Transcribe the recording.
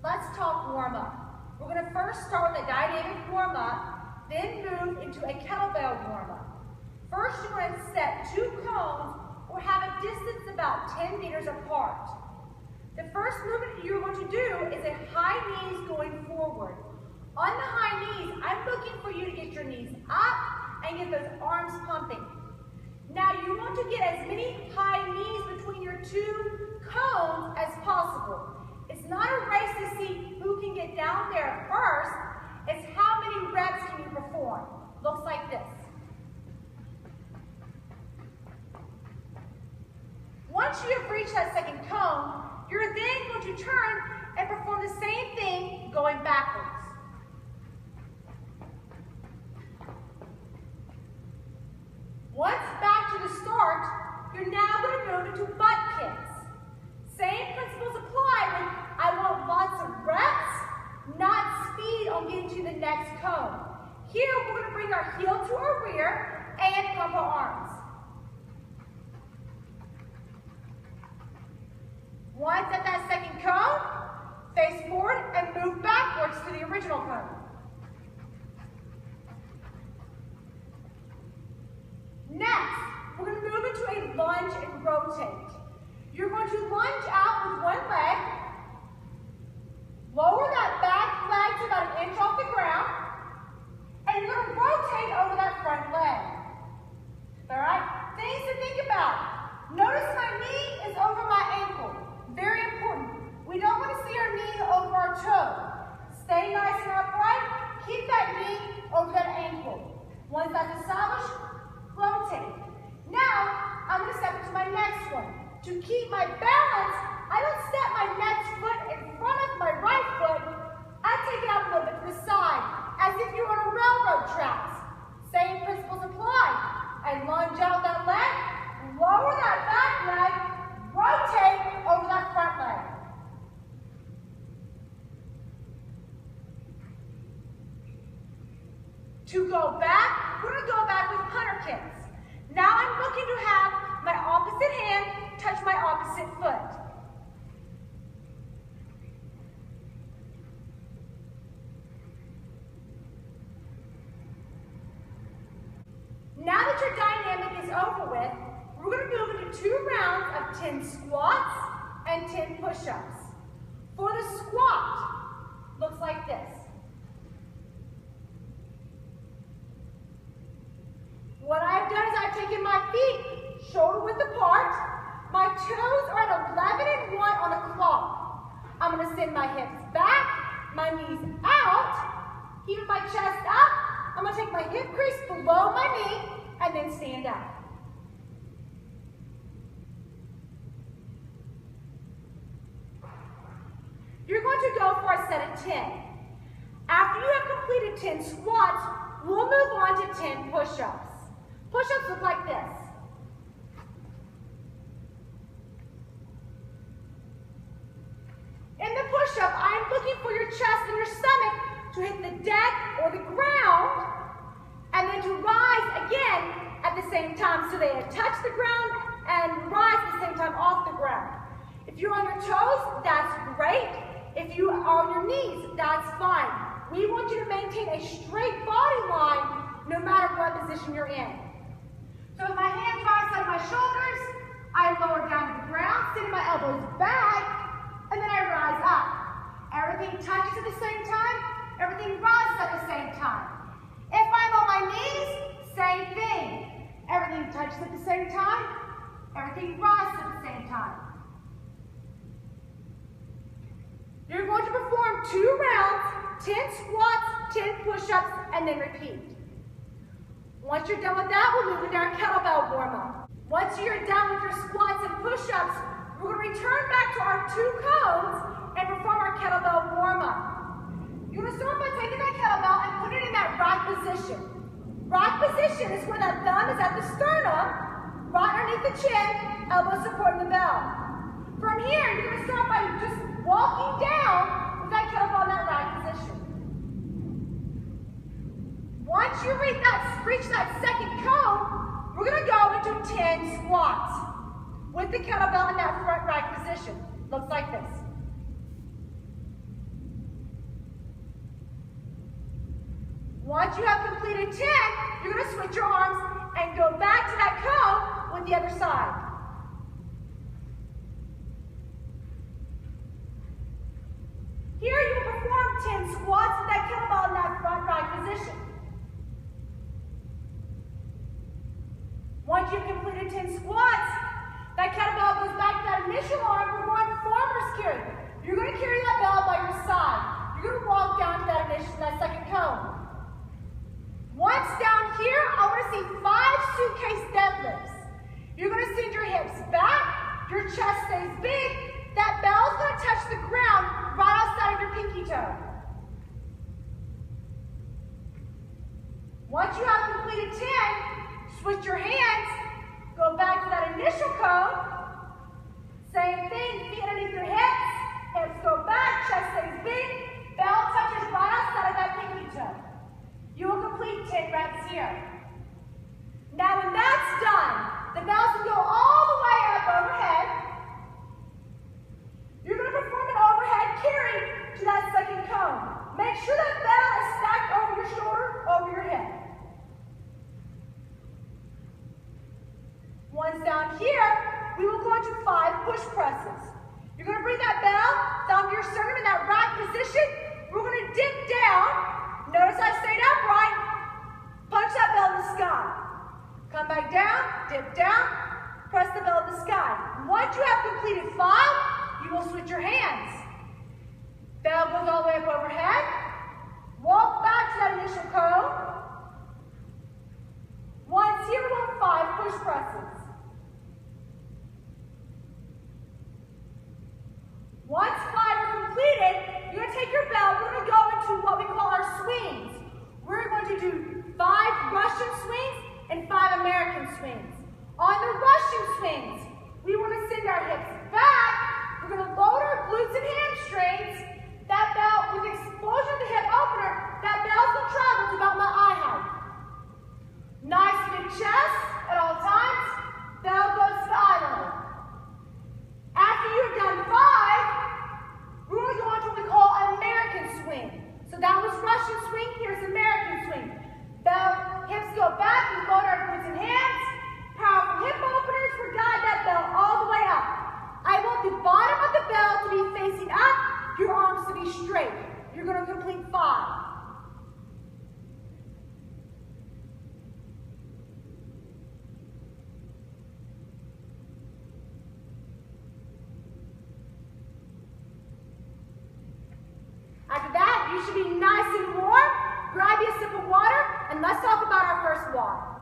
Let's talk warm-up. We're going to first start with a dynamic warm-up, then move into a kettlebell warm-up. First, you're going to set 2 cones or have a distance about 10 meters apart. The first movement you're going to do is a high knees going forward. On the high knees, I'm looking for you to get your knees up and get those arms pumping. Now you want to get as many high knees between your 2 cones as possible. It's not a race to see who can get down there first. It's how many reps can you perform. Looks like this. Once you have reached that second cone, you're then going to turn and perform the same thing going backwards. Once back to the start, you're now going to move into butt kicks. Same principles apply with I want lots of reps, not speed on getting to the next cone. Here we're going to bring our heel to our rear and pump our arms. Once at that second cone, face forward and move backwards to the original cone. Next, we're going to move into a lunge and rotate. You're going to lunge out with one leg, lower that back leg to about 1 inch off the ground, and you're going to rotate over that front leg. All right? Things to think about. Notice my knee is over my ankle. Very important. We don't want to see our knee over our toe. Stay nice and upright. Keep that knee over that ankle. Once that's established, rotate. Now, I'm going to step into my next one. To keep my balance, I don't step my next foot in front of my right foot. I take it out a little bit to the side, as if you're on a railroad tracks. Same principles apply. I lunge out that leg, lower that back leg, rotate over that front leg. To go back, we're going to go back with punter kicks. Now I'm looking to have my opposite hand touch my opposite foot. Now that your dynamic is over with, we're going to move into 2 rounds of 10 squats and 10 push-ups. For the squat, looks like this. What I've done is I've taken my feet shoulder width apart. My toes are at 11 and 1 on a clock. I'm going to send my hips back, my knees out, keep my chest up. I'm going to take my hip crease below my knee and then stand up. You're going to go for a set of 10. After you have completed 10 squats, we'll move on to 10 push-ups. Push-ups look like this. In the push-up, I'm looking for your chest and your stomach to hit the deck or the ground, and then to rise again at the same time. So they touch the ground and rise at the same time off the ground. If you're on your toes, that's great. If you are on your knees, that's fine. We want you to maintain a straight body line no matter what position you're in. So if my hands rise out of my shoulders, I lower down to the ground, send my elbows back, and then I rise up. Everything touches at the same time, everything rises at the same time. If I'm on my knees, same thing. Everything touches at the same time, everything rises at the same time. You're going to perform 2 rounds, 10 squats, 10 push-ups, and then repeat. Once you're done with that, we'll move into our kettlebell warm-up. Once you're done with your squats and push-ups, we're going to return back to our 2 cones and perform our kettlebell warm-up. You're going to start by taking that kettlebell and put it in that rack position. Rack position is where that thumb is at the sternum, right underneath the chin, elbow supporting the bell. From here, you're going to start by just walking down with that kettlebell in that rack position. Once you reach that second cone, we're going to go into 10 squats with the kettlebell in that front rack position. Looks like this. Once you have completed 10, you're going to switch your arms and go back to that cone with the other side. Here you will perform 10 squats with that kettlebell in that front right position. Once you've completed 10 squats, that kettlebell goes back to that initial arm. We're going farmer's carry. You're going to carry that bell by your side. You're going to walk down to that second cone. Once down here, I want to see 5 suitcase deadlifts. You're going to send your hips back, your chest stays big, that bell's going to touch the ground right outside of your pinky toe. Once you have completed 10, switch your hands, go back to that initial cone. Same thing, feet underneath your hips, hips go back, chest stays big, bell touches right outside of that pinky toe. You will complete 10 reps here. Now when that's done, the bells will go all the way up overhead. You're going to perform an overhead carry to that second cone. Make sure that bell is stacked over your shoulder, over your head. Once down here, we will go into 5 push presses. You're going to bring that bell down to your sternum in that rack position. We're going to dip down. Notice I stayed upright. Punch that bell in the sky. Come back down, dip down, press the bell in the sky. Once you have completed 5, you will switch your hands. Bell goes all the way up overhead. Walk back to that initial cone. Once here, we want 5 push presses. Once 5 are completed, you're going to take your bell, we're going to go into what we call our swings. We're going to do 5 Russian swings and 5 American swings. On the Russian swings, we want to send our hips back. We're going to load our glutes and hamstrings. That bell, with explosion of the hip opener, that bell's going to travel to about my eye height. Nice big chest at all times. Bell goes to the eye level. After you've done 5, we're going to go on to what we call an American swing. So that was Russian swing, here's American swing. Bell, hips go back, we load our glutes and hands. Powerful hip openers, we guide that bell all the way up. I want the bottom of the bell to be facing up, your arms to be straight. You're going to complete 5. After that, you should be nice and warm. Grab you a sip of water, and let's talk about our first walk.